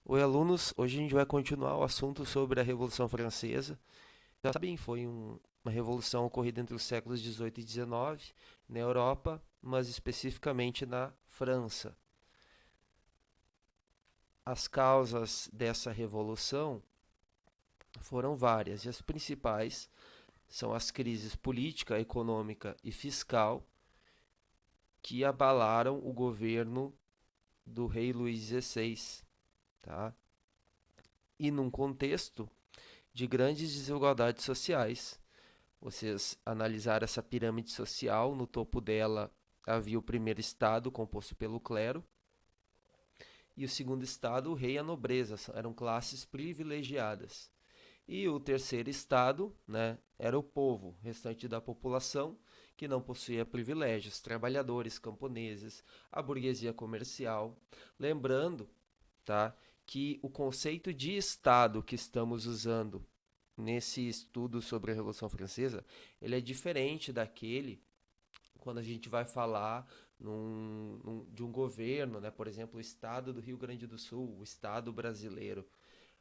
Oi, alunos. Hoje a gente vai continuar o assunto sobre a Revolução Francesa. Já sabem, foi uma revolução ocorrida entre os séculos 18 e 19 na Europa, mas especificamente na França. As causas dessa revolução foram várias, e as principais são as crises política, econômica e fiscal que abalaram o governo do rei Luís XVI, tá? E num contexto de grandes desigualdades sociais. Vocês analisaram essa pirâmide social, no topo dela havia o primeiro estado, composto pelo clero, e o segundo estado, o rei e a nobreza, eram classes privilegiadas. E o terceiro estado, né, era o povo, restante da população, que não possuía privilégios, trabalhadores, camponeses, a burguesia comercial. Lembrando, tá, que o conceito de estado que estamos usando nesse estudo sobre a Revolução Francesa, ele é diferente daquele quando a gente vai falar de um governo, né? Por exemplo, o estado do Rio Grande do Sul, o estado brasileiro.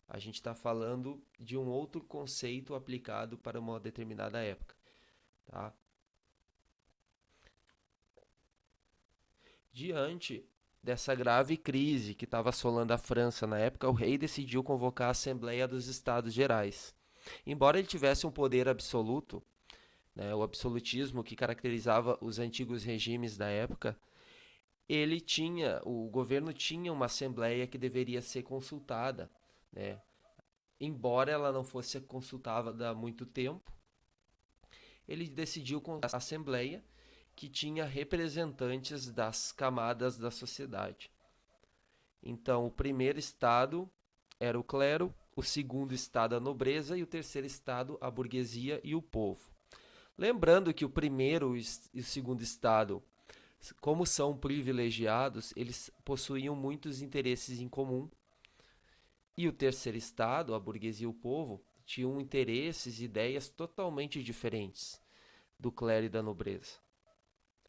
A gente está falando de um outro conceito aplicado para uma determinada época. Tá? Diante dessa grave crise que estava assolando a França na época, o rei decidiu convocar a Assembleia dos Estados Gerais. Embora ele tivesse um poder absoluto, né, o absolutismo que caracterizava os antigos regimes da época, o governo tinha uma assembleia que deveria ser consultada, né? Embora ela não fosse consultada há muito tempo, ele decidiu com a assembleia que tinha representantes das camadas da sociedade. Então, o primeiro estado era o clero, o segundo estado a nobreza e o terceiro estado a burguesia e o povo. Lembrando que o primeiro e o segundo estado, como são privilegiados, eles possuíam muitos interesses em comum. E o terceiro estado, a burguesia e o povo, tinham interesses e ideias totalmente diferentes do clero e da nobreza.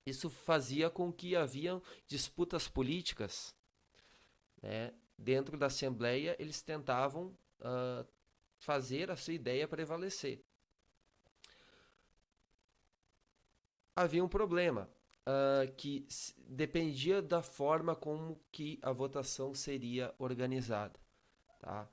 Isso fazia com que haviam disputas políticas, né? Dentro da Assembleia, eles tentavam fazer a sua ideia prevalecer. Havia um problema, que dependia da forma como que a votação seria organizada. Tá?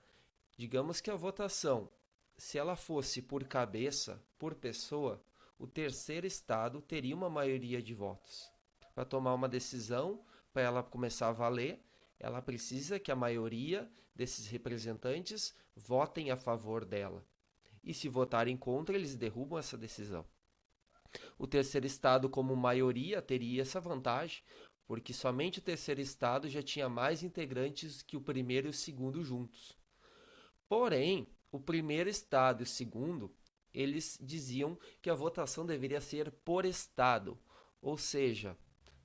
Digamos que a votação, se ela fosse por cabeça, por pessoa, o terceiro estado teria uma maioria de votos. Para tomar uma decisão, para ela começar a valer, ela precisa que a maioria desses representantes votem a favor dela. E se votarem contra, eles derrubam essa decisão. O terceiro estado, como maioria, teria essa vantagem, porque somente o terceiro estado já tinha mais integrantes que o primeiro e o segundo juntos. Porém, o primeiro estado e o segundo, eles diziam que a votação deveria ser por estado, ou seja,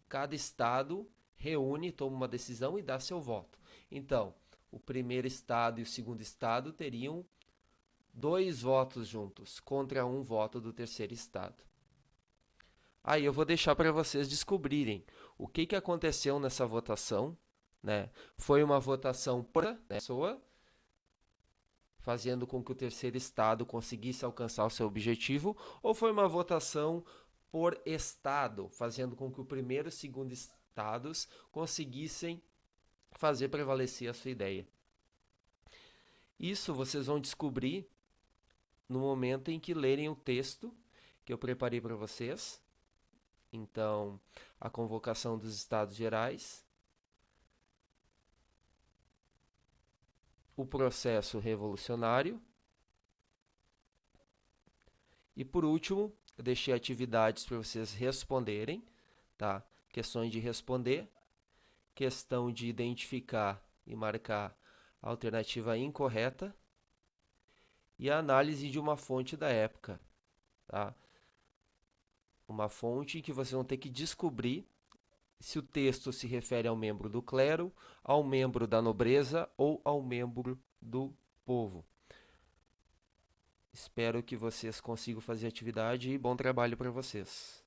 cada estado reúne, toma uma decisão e dá seu voto. Então, o primeiro estado e o segundo estado teriam dois votos juntos contra um voto do terceiro estado. Aí eu vou deixar para vocês descobrirem o que aconteceu nessa votação, né? Foi uma votação por pessoa, fazendo com que o terceiro estado conseguisse alcançar o seu objetivo, ou foi uma votação por estado, fazendo com que o primeiro e o segundo estados conseguissem fazer prevalecer a sua ideia. Isso vocês vão descobrir no momento em que lerem o texto que eu preparei para vocês. Então, a convocação dos Estados Gerais, o processo revolucionário e, por último, eu deixei atividades para vocês responderem, tá? Questões de responder, questão de identificar e marcar a alternativa incorreta e a análise de uma fonte da época, tá? Uma fonte em que vocês vão ter que descobrir se o texto se refere ao membro do clero, ao membro da nobreza ou ao membro do povo. Espero que vocês consigam fazer a atividade e bom trabalho para vocês.